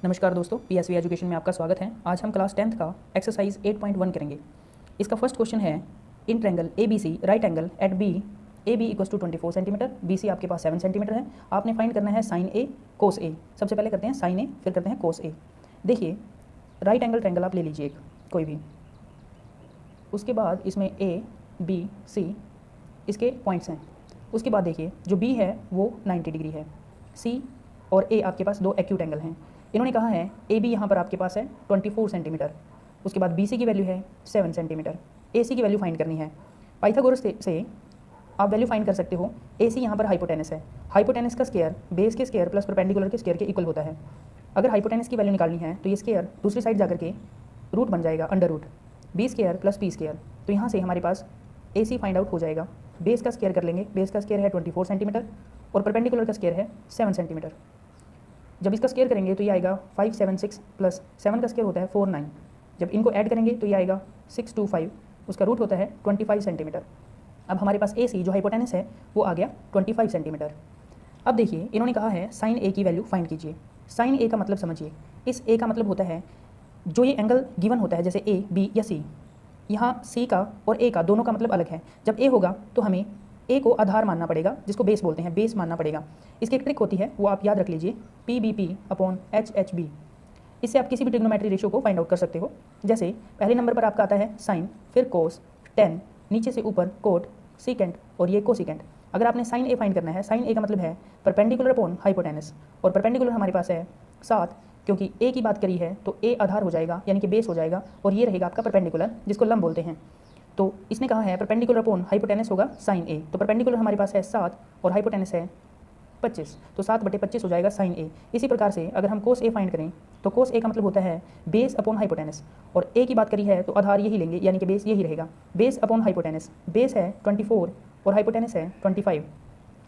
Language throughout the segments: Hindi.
नमस्कार दोस्तों, पीएसवी एजुकेशन में आपका स्वागत है। आज हम क्लास 10th का एक्सरसाइज 8.1 करेंगे। इसका फर्स्ट क्वेश्चन है, in triangle A B C right angle at B A B equals to 24 centimetre, B C आपके पास 7 सेंटीमीटर है। आपने फाइंड करना है साइन ए कोस ए। सबसे पहले करते हैं साइन ए, फिर करते हैं कोस ए। देखिए, राइट एंगल ट्रैंगल आप ले लीजिए एक कोई भी, उसके बाद इसमें ए बी सी इसके पॉइंट्स हैं। उसके बाद देखिए, जो बी है वो 90 डिग्री है, सी और ए आपके पास दो एक्यूट एंगल हैं। इन्होंने कहा है ए बी यहाँ पर आपके पास है 24 सेंटीमीटर, उसके बाद बी सी की वैल्यू है 7 सेंटीमीटर, ए सी की वैल्यू फाइंड करनी है। पाइथागोरस से आप वैल्यू फाइंड कर सकते हो। ए सी यहाँ पर हाइपोटेनस है, हाइपोटेनस का स्केयर बेस के स्केयर प्लस परपेंडिकुलर के स्केयर के इक्वल होता है। अगर हाइपोटेनस की वैल्यू निकालनी है तो ये स्केयर दूसरी साइड जाकर के रूट बन जाएगा, under root B square plus P square. तो यहाँ से हमारे पास ए सी फाइंड आउट हो जाएगा। बेस का स्केयर कर लेंगे, बेस का स्केयर है 24 सेंटीमीटर और परपेंडिकुलर का स्केयर है 7 सेंटीमीटर। जब इसका स्केयर करेंगे तो ये आएगा 576 प्लस 7 का स्केयर होता है 49। जब इनको ऐड करेंगे तो ये आएगा 625, उसका रूट होता है 25 सेंटीमीटर। अब हमारे पास ए सी जो हाइपोटेनस है वो आ गया 25 सेंटीमीटर। अब देखिए, इन्होंने कहा है साइन ए की वैल्यू फाइंड कीजिए। साइन ए का मतलब समझिए, इस ए का मतलब होता है जो ये एंगल गिवन होता है, जैसे ए बी या सी, यहाँ सी का और ए का दोनों का मतलब अलग है। जब ए होगा तो हमें ए को आधार मानना पड़ेगा, जिसको बेस बोलते हैं, बेस मानना पड़ेगा। इसकी एक ट्रिक होती है, वो आप याद रख लीजिए, P B P upon H H B. इससे आप किसी भी ट्रिग्नोमेट्री रेशियो को फाइंड आउट कर सकते हो। जैसे पहले नंबर पर आपका आता है साइन, फिर कोस, टेन, नीचे से ऊपर कोट, सीकेंट और ये कोसिकेंट। अगर आपने साइन ए फाइंड करना है, साइन ए का मतलब है परपेंडिकुलर अपॉन हाइपोटेनस, और परपेंडिकुलर हमारे पास है 7, क्योंकि ए की बात करी है तो ए आधार हो जाएगा, यानी कि बेस हो जाएगा, और ये रहेगा आपका परपेंडिकुलर, जिसको लंब बोलते हैं। तो इसने कहा है परपेंडिकुलर अपॉन हाइपोटेनस होगा साइन ए। तो परपेंडिकुलर हमारे पास है 7 और हाइपोटेनस है 25, तो 7/25 हो जाएगा साइन ए। इसी प्रकार से अगर हम कोस ए फाइंड करें तो कोस ए का मतलब होता है बेस अपॉन हाइपोटेनस, और ए की बात करी है तो आधार यही लेंगे, यानी कि बेस यही रहेगा, बेस अपॉन हाइपोटेनस। बेस है 24 और हाइपोटेनस है 25।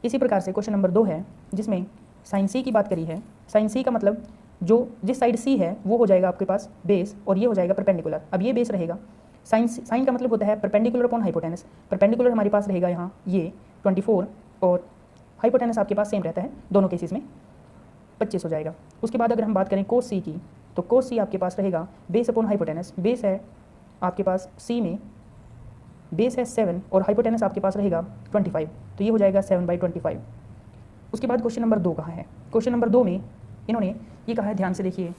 इसी प्रकार से क्वेश्चन नंबर 2 है, जिसमें साइन सी की बात करी है। साइन सी का मतलब जो जिस साइड सी है वो हो जाएगा आपके पास बेस, और ये हो जाएगा परपेंडिकुलर। अब ये बेस रहेगा। साइन का मतलब होता है परपेंडिकुलर अपॉन हाइपोटेनस। परपेंडिकुलर हमारे पास रहेगा यहाँ ये 24, और हाइपोटेनस आपके पास सेम रहता है दोनों केसेस में, 25 हो जाएगा। उसके बाद अगर हम बात करें कोस सी की, तो कोस सी आपके पास रहेगा बेस अपॉन हाइपोटेनस। बेस है आपके पास सी में, बेस है 7 और हाइपोटेनस आपके पास रहेगा 25, तो ये हो जाएगा 7/25। उसके बाद क्वेश्चन नंबर 2 कहाँ है? क्वेश्चन नंबर 2 में इन्होंने ये कहा है, ध्यान से देखिए,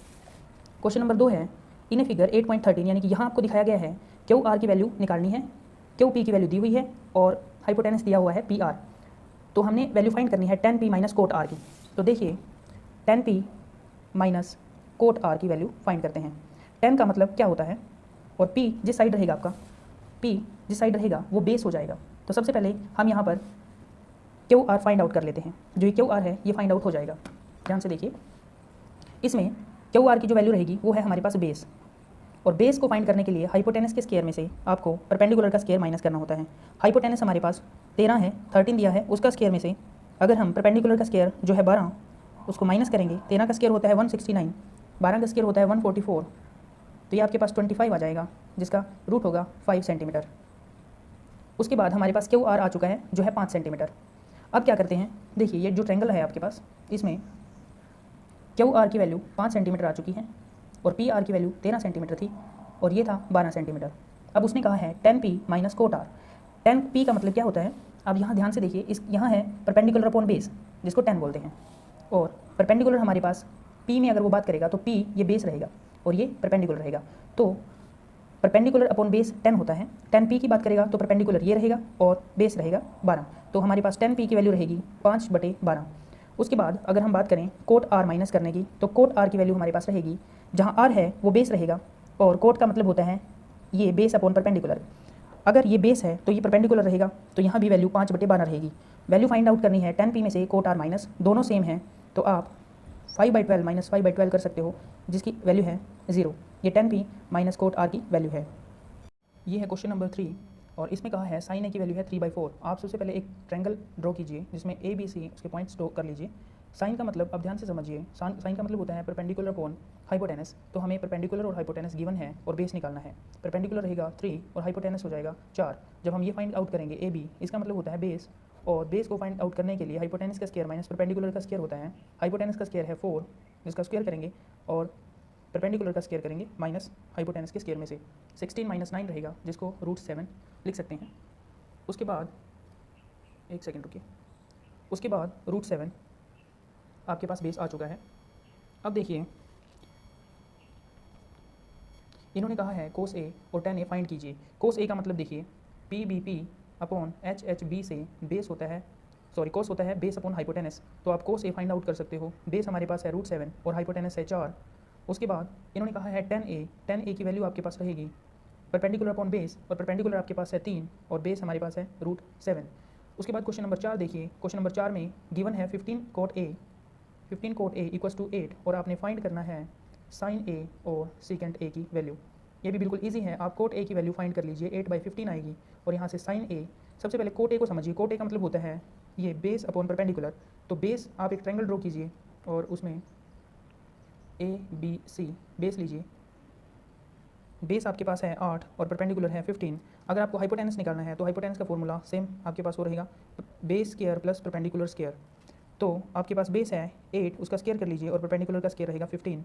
क्वेश्चन नंबर 2 है, इन ए फिगर 8.13, यानी कि यहाँ आपको दिखाया गया है क्यू आर की वैल्यू निकालनी है। क्यू पी की वैल्यू दी हुई है और हाइपोटेनस दिया हुआ है पी आर। तो हमने वैल्यू फाइंड करनी है 10 पी माइनस कोट आर की। तो देखिए, 10 पी माइनस कोट आर की वैल्यू फाइंड करते हैं। 10 का मतलब क्या होता है, और पी जिस साइड रहेगा आपका, पी जिस साइड रहेगा वो बेस हो जाएगा। तो सबसे पहले हम यहाँ पर क्यू आर फाइंड आउट कर लेते हैं। जो ये क्यू आर है ये फाइंड आउट हो जाएगा। ध्यान से देखिए, इसमें क्यू आर की जो वैल्यू रहेगी वो है हमारे पास बेस, और बेस को फाइंड करने के लिए हाइपोटेनस के स्केयर में से आपको परपेंडिकुलर का स्केयर माइनस करना होता है। हाइपोटेनस हमारे पास 13 है, 13 दिया है, उसका स्केयर में से अगर हम परपेंडिकुलर का स्केयर जो है 12 उसको माइनस करेंगे, 13 का स्केयर होता है 169, 12 का स्केयर होता है 144, तो ये आपके पास 25 आ जाएगा, जिसका रूट होगा 5 सेंटीमीटर। उसके बाद हमारे पास क्यू आर आ चुका है जो है 5 सेंटीमीटर। अब क्या करते हैं, देखिए ये जो ट्रेंगल है आपके पास, इसमें क्यू आर की वैल्यू 5 सेंटीमीटर आ चुकी है और पी आर की वैल्यू 13 सेंटीमीटर थी, और ये था 12 सेंटीमीटर। अब उसने कहा है 10 P minus cot R. 10 P का मतलब क्या होता है, अब यहाँ ध्यान से देखिए, इस यहाँ है परपेंडिकुलर अपॉन बेस, जिसको 10 बोलते हैं, और परपेंडिकुलर हमारे पास पी में अगर वो बात करेगा तो पी ये बेस रहेगा और ये परपेंडिकुलर रहेगा। तो परपेंडिकुलर अपॉन बेस 10 होता है। 10 पी की बात करेगा तो परपेंडिकुलर ये रहेगा और बेस रहेगा 12। तो हमारे पास 10 पी की वैल्यू रहेगी 5/12। उसके बाद अगर हम बात करें कोट आर माइनस करने की, तो कोट आर की वैल्यू हमारे पास रहेगी, जहाँ आर है वो बेस रहेगा, और कोट का मतलब होता है ये बेस अपॉन परपेंडिकुलर। अगर ये बेस है तो ये परपेंडिकुलर रहेगा, तो यहाँ भी वैल्यू 5/12 रहेगी। वैल्यू फाइंड आउट करनी है 10 पी में से कोट आर माइनस, दोनों सेम हैं, तो आप 5/12 माइनस 5/12 कर सकते हो, जिसकी वैल्यू है 0। ये 10 पी माइनस कोट आर की वैल्यू है। ये है क्वेश्चन नंबर 3, और इसमें कहा है साइन ए की वैल्यू है 3/4। आप सबसे पहले एक ट्रायंगल ड्रॉ कीजिए जिसमें ए बी सी उसके पॉइंट्स ड्रॉ कर लीजिए। साइन का मतलब, अब ध्यान से समझिए, साइन का मतलब होता है परपेंडिकुलर अपॉन हाइपोटेनस। तो हमें परपेंडिकुलर और हाइपोटेनस गिवन है और बेस निकालना है। परपेंडिकुलर रहेगा 3 और हाइपोटेनस हो जाएगा 4। जब हम ये फाइंड आउट करेंगे ए बी, इसका मतलब होता है बेस, और बेस को फाइंड आउट करने के लिए हाइपोटेनस का स्केयर माइनस परपेंडिकुलर का स्केयर होता है। हाइपोटेनस का स्केयर है 4, जिसका स्क्वायर करेंगे और परपेंडिकुलर का स्केयर करेंगे माइनस हाइपोटेनस के स्केयर में से 16 माइनस 9 रहेगा, जिसको √7 लिख सकते हैं। उसके बाद एक सेकेंड रुकिए, उसके बाद √7 आपके पास बेस आ चुका है। अब देखिए इन्होंने कहा है कोस ए और tan a फाइंड कीजिए। कोस ए का मतलब देखिए PBP अपॉन HHB से बेस होता है, सॉरी कोस होता है बेस अपॉन हाइपोटेनस। तो आप कोस ए फाइंड आउट कर सकते हो। बेस हमारे पास है √7 और हाइपोटेनस है 4। उसके बाद इन्होंने कहा है tan a की वैल्यू आपके पास रहेगी परपेंडिकुलर अपॉन बेस, और परपेंडिकुलर आपके पास है 3 और बेस हमारे पास है √7। उसके बाद क्वेश्चन नंबर 4 देखिए। क्वेश्चन नंबर 4 में गिवन है 15 cot a इक्वल्स टू 8 और आपने फाइंड करना है sin a और secant a की वैल्यू। ये भी बिल्कुल इजी है, आप cot a की वैल्यू फाइंड कर लीजिए, 8/15 आएगी और यहाँ से sin a। सबसे पहले cot a को समझिए। cot a का मतलब होता है ये बेस अपॉन परपेंडिकुलर। तो बेस आप एक ट्रायंगल ड्रॉ कीजिए और उसमें ABC बेस लीजिए। बेस आपके पास है 8 और परपेंडिकुलर है 15। अगर आपको हाइपोटेनस निकालना है तो हाइपोटेनस का फॉर्मूला सेम आपके पास वो रहेगा, base square plus perpendicular square. तो आपके पास बेस है 8, उसका स्केयर कर लीजिए और परपेंडिकुलर का स्केयर रहेगा 15।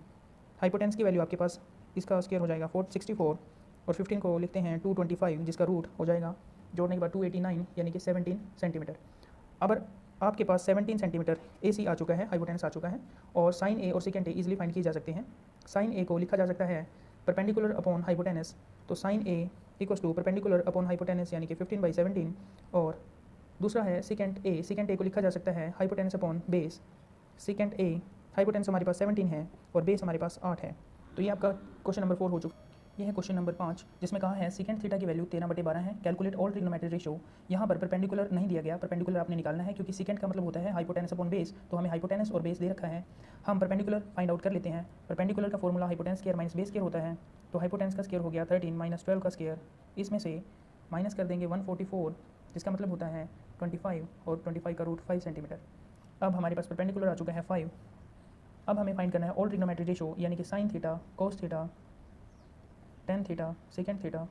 हाइपोटेनस की वैल्यू आपके पास इसका स्केयर हो जाएगा 464 और 15 को लिखते हैं 225, जिसका रूट हो जाएगा जोड़ने के बाद 289 यानी कि 17 सेंटीमीटर। अब आपके पास 17 सेंटीमीटर AC आ चुका है, हाइपोटेनस आ चुका है और sin A और secant A इजीली फाइंड किए जा सकते हैं। sin A को लिखा जा सकता है परपेंडिकुलर अपॉन हाइपोटेनस। तो sin A equals to perpendicular upon hypotenuse यानी कि 15/17। और दूसरा है secant A को लिखा जा सकता है hypotenuse upon base. secant A hypotenuse हमारे पास 17 है और बेस हमारे पास 8 है। तो ये आपका क्वेश्चन नंबर 4 हो चुका। यह है क्वेश्चन नंबर 5, जिसमें कहा है secant थीटा की वैल्यू 13/12 है। Calculate all trigonometric ratio. यहाँ पर परपेंडिकुलर नहीं दिया गया, परपेंडिकुलर आपने निकालना है क्योंकि secant का मतलब होता है हाइपोटेनस अपॉन बेस। तो हमें हाइपोटेनस और बेस दे रखा है, हम परपेंडिकुलर फाइंड आउट कर लेते हैं। परपेंडिकुलर का formula hypotenuse square minus base square होता है। तो हाइपोटेनस का स्केयर हो गया 13 माइनस 12 का स्केयर, इसमें से माइनस कर देंगे 144, जिसका मतलब होता है 25 और 25 का √5 सेंटीमीटर। अब हमारे पास परपेंडिकुलर आ चुका है 5। अब हमें फाइंड करना है ऑल ट्रिग्नोमेट्रिक रेशियो यानी कि sine theta, cos theta, tan theta, second theta,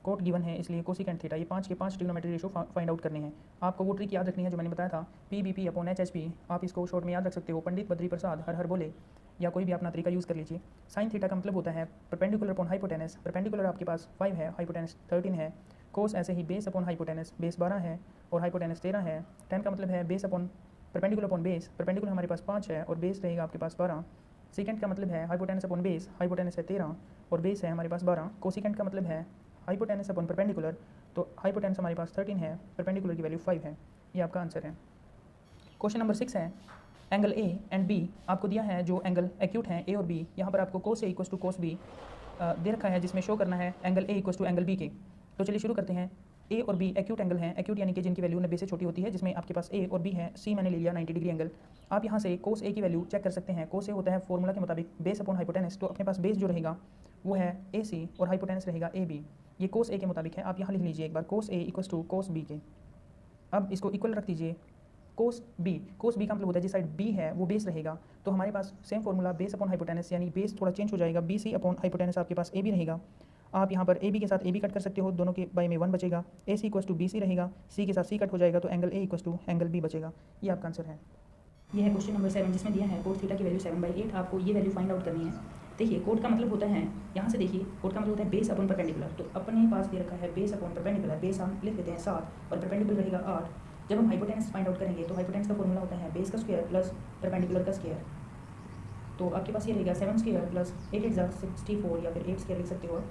cot given है इसलिए कोसिकेंट थीटा। ये 5 के 5 ट्रिग्नोमेट्रिक रेशियो फाइंड आउट करने हैं। आपको वो ट्रिक याद रखनी है जो मैंने बताया था, PBP अपॉन HHB। आप इसको शॉर्ट में याद रख सकते हो, पंडित बद्री प्रसाद हर हर बोले, या कोई भी अपना तरीका यूज़ कर लीजिए। साइन थीटा का मतलब होता है परपेंडिकुलर अपॉन हाइपोटेनस। परपेंडिकुलर आपके पास 5 है, हाइपोटेनस 13 है। कोस ऐसे ही बेस अपॉन हाइपोटेनस, बेस 12 है और हाइपोटेनस 13 है। टेन का मतलब है base upon perpendicular upon base, perpendicular हमारे पास 5 है और बेस रहेगा आपके पास 12। सेकेंड का मतलब है हाइपोटेनस अपॉन बेस, हाइपोटेनस है 13 और बेस है हमारे पास 12। कोसिकेंट का मतलब है हाइपोटेनस अपॉन परपेंडिकुलर, तो हाइपोटेनस हमारे पास 13 है, परपेंडिकुलर की वैल्यू 5 है। ये आपका आंसर है। क्वेश्चन नंबर 6 है एंगल ए एंड बी आपको दिया है, जो एंगल एक्यूट हैं ए और बी। यहाँ पर आपको cos A equals to cos B दे रखा है, जिसमें शो करना है angle A equals to angle B के। तो चलिए शुरू करते हैं। ए और बी एक्यूट एंगल हैं, एक्यूट यानी कि जिनकी वैल्यू 90 से छोटी होती है, जिसमें आपके पास ए और बी है। सी मैंने ले लिया 90 डिग्री एंगल। आप यहाँ से कोस ए की वैल्यू चेक कर सकते हैं। कोस ए होता है फॉर्मूला के मुताबिक बेस अपॉन हाइपोटेनस। तो अपने पास बेस जो रहेगा वो है ए सी और हाइपोटेनस रहेगा ए बी। ये कोस ए के मुताबिक है, आप यहाँ लिख लीजिए एक बार कोस A equals to cos B के। अब इसको इक्वल रख दीजिए कोस बी। कोस बी का मतलब होता है जिस साइड बी है वो बेस रहेगा। तो हमारे पास same formula base upon hypotenuse, यानी बेस थोड़ा चेंज हो जाएगा, बी सी अपॉन हाइपोटेनस आपके पास ए बी रहेगा। आप यहाँ पर ए बी के साथ ए बी कट कर सकते हो, दोनों के बाई में 1 बचेगा। A C equals to B C रहेगा, सी के साथ सी कट हो जाएगा, तो angle A equals to angle B बचेगा। ये आपका आंसर है। ये है क्वेश्चन नंबर 7, जिसमें दिया है कोस थीटा की वैल्यू 7/8। आपको ये वैल्यू फाइंड आउट करनी है। देखिए कोड का मतलब होता है, यहाँ से देखिए कोड का मतलब होता है बेस अपॉन परपेंडिकुलर। तो अपने पास दे रखा है बेस अपॉन परपेंडिकुलर, बेस हम लिख देते हैं 7 और परपेंडिकुलर रहेगा 8। जब हम हाइपोटेनस फाइंड आउट करेंगे तो हाइपोटेनस का फॉर्मूला होता है बेस का स्क्वायर प्लस परपेंडिकुलर का स्क्वायर। तो आपके पास ये रहेगा 7 स्क्वायर प्लस 8 8 64 या फिर 8 स्क्वायर लिख सकते हो।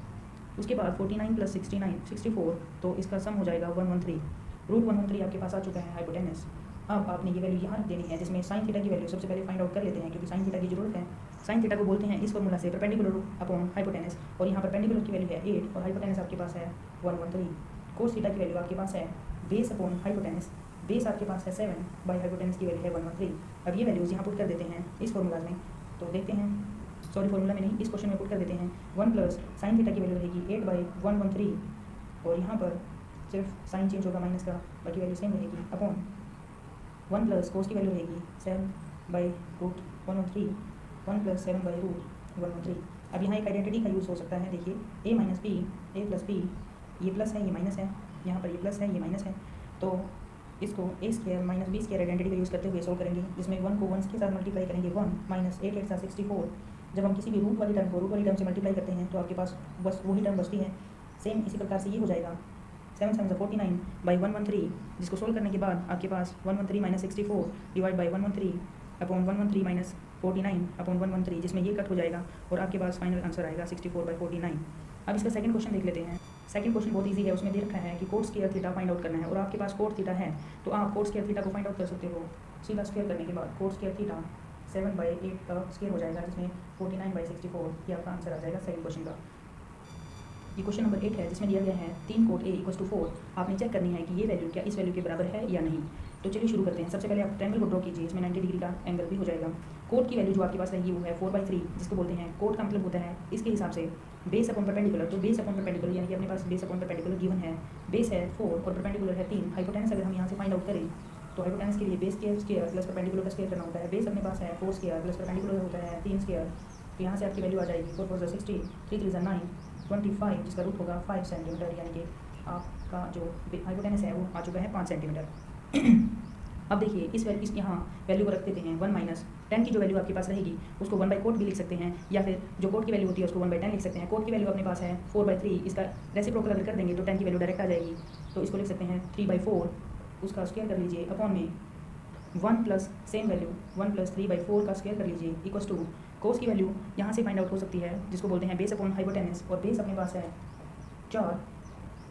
उसके बाद 49 प्लस 69 64, तो इसका सम हो जाएगा 113। रूट 113 आपके पास आ चुका है हाइपोटेनस। अब आपने ये वैल्यू यहाँ रख देनी है, जिसमें साइन थीटा की वैल्यू सबसे पहले फाइंड आउट कर लेते हैं, क्योंकि साइन थीटा की जरूरत है। साइन थीटा को बोलते हैं इस फॉर्मूला से परपेंडिकुलर अपॉन हाइपोटेनस, और यहाँ परपेंडिकुलर की वैल्यू है 8 और हाइपोटेनस आपके पास है 113। कोस थीटा की वैल्यू आपके पास है बेस अपॉन हाइपोटेनस, बेस आपके पास है 7 बाई हाइपोटेनस की वैल्यू है 113। अब ये वैल्यूज़ यहाँ पुट कर देते हैं इस फॉर्मूला में, तो देखते हैं, सॉरी फॉर्मूला में नहीं, इस क्वेश्चन में पुट कर देते हैं। 1 प्लस साइन थीटा की वैल्यू रहेगी 8/113, और यहाँ पर सिर्फ साइन चेंज होगा माइनस का, बाकी वैल्यू सेम रहेगी, अपॉन 1 प्लस कोस की वैल्यू रहेगी 7/√113, 1 प्लस 7/√113। अब यहाँ एक आइडेंटिटी का यूज़ हो सकता है। देखिए a minus P, A plus P, ये प्लस है ये माइनस है, यहाँ पर ये प्लस है ये माइनस है, तो इसको A square minus B square identity का यूज़ करते हुए सोल्व करेंगे, जिसमें 1 को 1 के साथ मल्टीप्लाई करेंगे 1 माइनस 8 8 64। जब हम किसी भी रूट वाली टर्म से मल्टीप्लाई करते हैं तो आपके पास बस वही टर्म बचती है। सेम इसी प्रकार से ये हो जाएगा 7 7 49 बाई 113, जिसको सोल्व करने के बाद आपके पास 113 minus 64 divide by 113 upon 113 minus 49 upon 113, जिसमें ये कट हो जाएगा और आपके पास फाइनल आंसर आएगा 64 बाई 49। अब इसका सेकंड क्वेश्चन देख लेते हैं। सेकंड क्वेश्चन बहुत इजी है, उसमें दे रखा है कि coat square theta find out करना है और आपके पास कोट थीटा है, तो आप कोट स्क्वायर थीटा को फाइंड आउट कर सकते हो। सीधा स्क्वायर करने के बाद कोट स्क्वायर थीटा 7 बाई 8 का स्क्वायर हो जाएगा, जिसमें 49 बाई 64 ये आपका आंसर आ जाएगा सेकंड क्वेश्चन का। ये क्वेश्चन नंबर 8 है, जिसमें दिया गया है 3 कोट ए इक्वल टू 4। आपने चेक करनी है कि ये वैल्यू क्या इस वैल्यू के बराबर है या नहीं। तो चलिए शुरू करते हैं। सबसे पहले आप ट्रायंगल को ड्रॉ कीजिए, इसमें 90 डिग्री का एंगल भी हो जाएगा। कोट की वैल्यू जो आपके पास रहेगी वो है 4/3, जिसको बोलते हैं कोट का मतलब होता है इसके हिसाब से बेस अपॉन परपेंडिकुलर। तो बेस अपॉन परपेंडिकुलर यानी कि अपने पास बेस अपॉन परपेंडिकुलर गिवन है, बेस है 4 और परपेंडिकुलर है 3। हाइपोटेनस अगर हम यहाँ से फाइंड आउट करें तो हाइपोटेनस के लिए बेस के स्क्वायर प्लस परपेंडिकुलर का स्क्वायर करना होता है। बेस अपने पास है 4 स्क्वायर प्लस परपेंडिकुलर होता है 3 स्क्वायर, तो यहाँ से आपकी वैल्यू आ जाएगी 4 4 60 3 3 9 25, जिसका रूट होगा 5 सेंटीमीटर, यानी कि आपका जो हाइपोटेनस है वो आ चुका है 5 सेंटीमीटर। अब देखिए इस यहाँ वैल्यू को रख देते हैं 1 माइनस 10 की जो वैल्यू आपके पास रहेगी उसको 1 बाई कोट भी लिख सकते हैं, या फिर जो कोट की वैल्यू होती है उसको 1 बाई 10 लिख सकते हैं। कोट की वैल्यू अपने पास है 4/3, इसका रेसिप्रोकल अगर कर देंगे तो 10 की वैल्यू डायरेक्ट आ जाएगी, तो इसको लिख सकते हैं 3/4, उसका स्क्वायर कर लीजिए अपॉन में 1 प्लस सेम वैल्यू 1 प्लस 3/4 का स्क्वायर कर लीजिए इक्वल्स टू कोस की वैल्यू यहाँ से फाइंड आउट हो सकती है, जिसको बोलते हैं बेस अपॉन हाइपोटेनस, और बेस अपने पास है 4,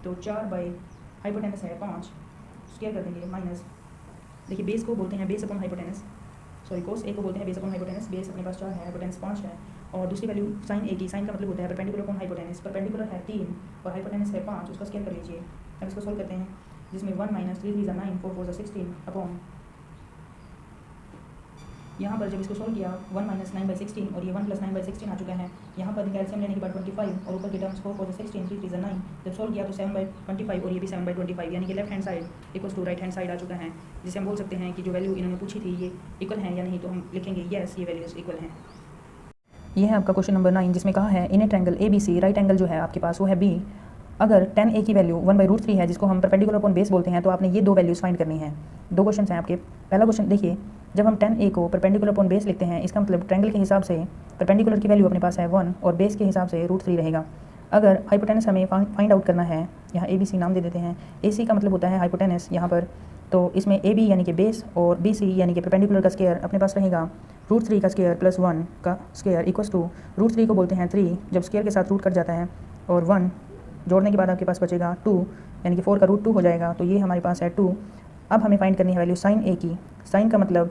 तो 4 बाई हाइपोटेनस है 5, स्क्वायर कर देंगे माइनस, देखिए बेस को बोलते हैं बेस अपॉन हाइपोटेनस, सॉरी कोस ए को बोलते हैं बेस अपॉन हाइपोटेनस। बेस अपने पास 4 है, हाइपोटेनस 5 है, और दूसरी वैल्यू साइन ए की, साइन का मतलब होता है परपेंडिकुलर अपॉन हाइपोटेनस। परपेंडिकुलर है 3 और हाइपोटेनस है 5, उसका स्क्वायर कर लीजिए। अब इसको सोल्व करते हैं, जिसमें 1 माइनस 3 3 9 4 4 16 अपॉन, यहाँ पर जब इसको सोल्व किया 1 माइनस 9/16 और ये 1 प्लस 9/16 आ चुका है। यहाँ पर कैल्शियम लेने के बाद 25 और ऊपर की टर्म्स 4 4 16 3 3 9, जब सोल्व किया तो 7/25 और ये भी 7/25, यानी कि left hand side equals to right hand side आ चुका है, जिसे हम बोल सकते हैं कि जो वैल्यू इन्होंने पूछी थी ये इक्वल है या नहीं, तो हम लिखेंगे येस ये वैल्यूज इक्वल हैं। ये है आपका क्वेश्चन नंबर 9, जिसमें कहा है in a triangle ABC right angle जो है आपके पास वो है B। अगर 10A की वैल्यू 1/√3 है, जिसको हम परपेंडिकुलर अपॉन बेस बोलते हैं, तो आपने ये दो वैल्यूज फाइंड करनी है। दो क्वेश्चन हैं आपके। पहला क्वेश्चन देखिए, जब हम 10A को परपेंडिकुलर अपॉन बेस लिखते हैं, इसका मतलब ट्रायंगल के हिसाब से परपेंडिकुलर की वैल्यू अपने पास है 1 और बेस के हिसाब से √3 रहेगा। अगर हाइपोटेनस हमें फाइंड आउट करना है, यहाँ ABC नाम दे देते हैं, AC का मतलब होता है हाइपोटेनस यहाँ पर, तो इसमें AB यानी कि बेस और BC यानी कि परपेंडिकुलर का स्क्वायर अपने पास रहेगा √3 का स्क्वायर प्लस 1 का स्क्वायर इक्वल्स टू √3 को बोलते हैं 3, जब स्क्वायर के साथ रूट कट जाता है, और 1 जोड़ने के बाद आपके पास बचेगा 2, यानी कि 4 का √2 हो जाएगा, तो ये हमारे पास है 2। अब हमें फाइंड करनी है वैल्यू साइन ए की। साइन का मतलब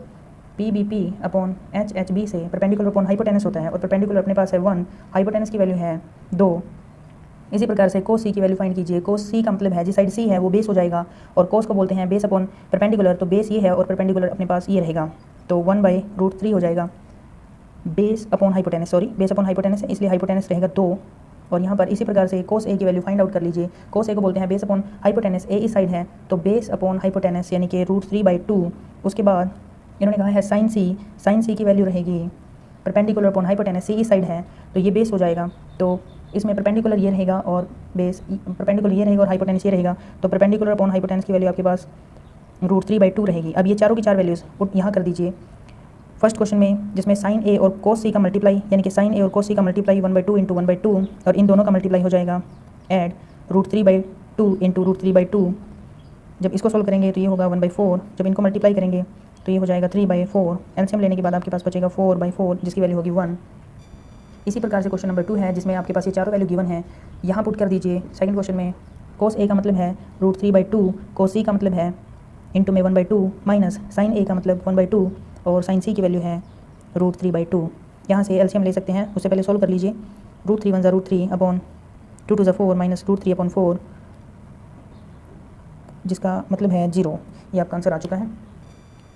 PBP अपॉन HHB से परपेंडिकुलर अपॉन हाइपोटेनस होता है, और परपेंडिकुलर अपने पास है 1, हाइपोटेनस की वैल्यू है 2। इसी प्रकार से कोस C की वैल्यू फाइंड कीजिए। कोस C का मतलब है जिस साइड C है वो बेस हो जाएगा, और कोस को बोलते हैं बेस अपॉन परपेंडिकुलर, तो बेस ये है और परपेंडिकुलर अपने पास ये रहेगा, तो 1/√3 हो जाएगा। Base upon hypotenuse, sorry base upon hypotenuse है इसलिए हाइपोटेनस रहेगा 2, और यहाँ पर इसी प्रकार से कोस A की वैल्यू फाइंड आउट कर लीजिए। कोस A को बोलते हैं बेस अपॉन हाइपोटेनस, A इस साइड है तो बेस अपॉन हाइपोटेनस यानी कि √3/2। उसके बाद इन्होंने कहा है साइन C की वैल्यू रहेगी परपेंडिकुलर अपॉन हाइपोटेनस, C इस साइड है तो ये बेस हो जाएगा, तो इसमें परपेंडिकुलर ये रहेगा और बेस परपेंडिकुलर ये रहेगा और हाइपोटेनस ये रहेगा, तो परपेंडिकुलर अपॉन हाइपोटेनस की वैल्यू आपके पास √3/2 रहेगी। अब ये चारों की चार वैल्यूज़ पुट यहाँ कर दीजिए फर्स्ट क्वेश्चन में, जिसमें साइन ए और कोस C का मल्टीप्लाई, यानी कि साइन ए और कोस C का मल्टीप्लाई 1/2 इंटू 1/2, और इन दोनों का मल्टीप्लाई हो जाएगा ऐड √3/2 इंटू √3/2। जब इसको सोल्व करेंगे तो ये होगा 1/4, जब इनको मल्टीप्लाई करेंगे तो ये हो जाएगा 3/4। एलसीएम लेने के बाद आपके पास बचेगा 4/4, जिसकी वैल्यू होगी 1। इसी प्रकार से क्वेश्चन नंबर 2 है, जिसमें आपके पास ये चारों वैल्यू गिवन है, यहाँ पुट कर दीजिए। सेकंड क्वेश्चन में कोस A का मतलब है √3/2, कोस C का मतलब है इंटू में 1/2 माइनस साइन A का मतलब 1/2, और साइन C की वैल्यू है √3/2। यहाँ से एलसीएम ले सकते हैं, उससे पहले सोल्व कर लीजिए। √3 1 √3 अपॉन 2 2 4 माइनस √3/4, जिसका मतलब है 0। ये आपका आंसर आ चुका है।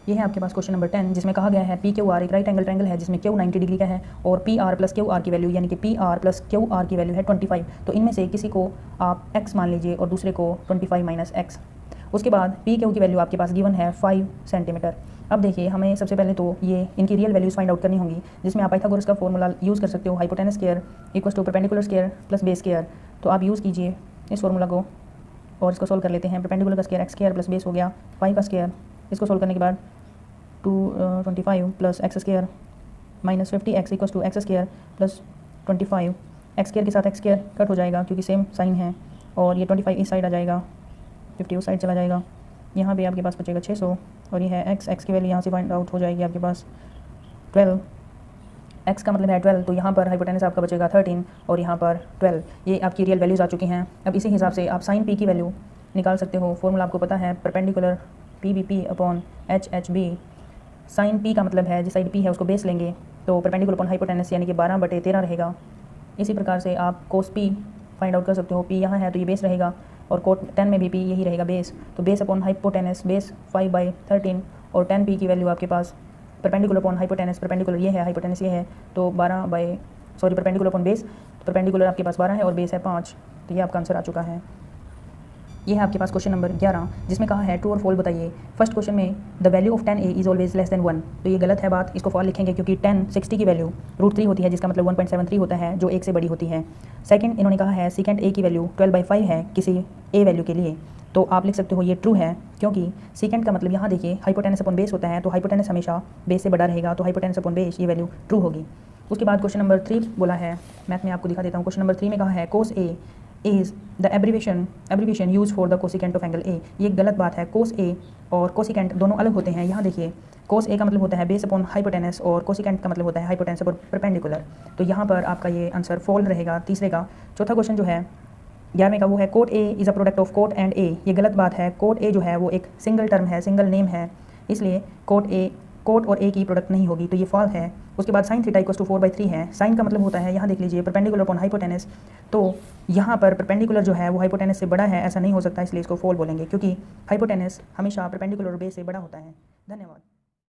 ये है आपके पास क्वेश्चन नंबर 10, जिसमें कहा गया है PQR एक राइट एंगल ट्रायंगल है, जिसमें Q 90 डिग्री का है और PR प्लस QR की वैल्यू, यानी कि PR प्लस QR की वैल्यू है 25। तो इनमें से किसी को आप x मान लीजिए और दूसरे को 25 माइनस x। उसके बाद PQ की वैल्यू आपके पास गिवन है 5 सेंटीमीटर। अब देखिए, हमें सबसे पहले तो ये इनकी रियल वैल्यूज़ फाइंड आउट करनी होंगी, जिसमें आप पाइथागोरस का फॉर्मूला यूज़ कर सकते हो, hypotenuse square equals to perpendicular square plus base square. तो आप यूज़ कीजिए इस फॉर्मूला को, और इसको सोल्व कर लेते हैं। परपेंडिकुलर का square x square plus base हो गया 5 का स्क्वायर, इसको सोल्व करने के बाद 225 plus x square minus 50x equals to x square plus 25, x square के साथ एक्स स्क्वायर कट हो जाएगा क्योंकि सेम साइन है, और ये 25 इस साइड आ जाएगा, 50 उस साइड चला जाएगा। यहाँ पे आपके पास बचेगा 600 और ये है एक्स की वैल्यू यहाँ से फाइंड आउट हो जाएगी आपके पास 12, एक्स का मतलब है 12, तो यहाँ पर हाइपोटेनस आपका बचेगा 13 और यहाँ पर 12। ये आपकी रियल वैल्यूज़ आ चुकी हैं। अब इसी हिसाब से आप साइन पी की वैल्यू निकाल सकते हो। फॉर्मूला आपको पता है, perpendicular P B P upon H B. Sine P का मतलब है जिस साइड पी है उसको बेस लेंगे तो परपेंडिकुलर अपॉन हाइपोटेनस यानी कि 12/13 रहेगा। इसी प्रकार से आप कोस पी फाइंड आउट कर सकते हो। पी यहाँ है तो ये बेस रहेगा, और कोट 10 में भी पी यही रहेगा बेस, तो बेस अपॉन हाइपोटेनस बेस 5/13, और 10 पी की वैल्यू आपके पास परपेंडिकुलर अपॉन हाइपोटेनस, परपेंडिकुलर ये है हाइपोटेनस ये है, तो परपेंडिकुलर अपॉन बेस, परपेंडिकुलर आपके पास 12 है और बेस है 5, तो ये आपका आंसर आ चुका है। ये है आपके पास क्वेश्चन नंबर 11, जिसमें कहा है ट्रू और फॉल्स बताइए। फर्स्ट क्वेश्चन में the value of 10a is always less than 1, तो ये गलत है बात, इसको फॉल लिखेंगे क्योंकि 10 60 की वैल्यू √3 होती है, जिसका मतलब 1.73 होता है जो 1 से बड़ी होती है। सेकंड इन्होंने कहा है सेकंड a की वैल्यू 12/5 है किसी a वैल्यू के लिए, तो आप लिख सकते हो ये ट्रू है, क्योंकि सेकंड का मतलब यहाँ देखिए हाइपोटेनस अपॉन बेस होता है, तो हाइपोटेनस हमेशा बेस से बड़ा रहेगा, तो हाइपोटेनस अपॉन बेस ये वैल्यू ट्रू होगी। उसके बाद क्वेश्चन नंबर 3 बोला है, मैथ में आपको दिखा देता हूँ। क्वेश्चन नंबर 3 में कहा है cos A is the abbreviation use for the cosecant of angle A. ये गलत बात है, कोस ए और कोसिकेंट दोनों अलग होते हैं। यहाँ देखिए कोस ए का मतलब होता है बेस अपॉन हाइपोटेनस और कोसिकेंट का मतलब होता है हाइपोटेनस अपॉन परपेंडिकुलर, तो यहाँ पर आपका ये आंसर फॉल रहेगा तीसरे का। चौथा क्वेश्चन जो है 11वें का वो है cot A is a product of cot and A. ये गलत बात है, कोट ए जो है वो एक सिंगल टर्म है, सिंगल नेम है, इसलिए कोट और ए की प्रोडक्ट नहीं होगी, तो ये फॉल है। उसके बाद साइन थीटा इक्वल्स टू 4/3 है। साइन का मतलब होता है यहाँ देख लीजिए परपेंडिकुलर अपॉन हाइपोटेनस, तो यहाँ पर परपेंडिकुलर जो है वो हाइपोटेनस से बड़ा है, ऐसा नहीं हो सकता, इसलिए इसको फॉल बोलेंगे क्योंकि हाइपोटेनस हमेशा परपेंडिकुलर बेस से बड़ा होता है। धन्यवाद।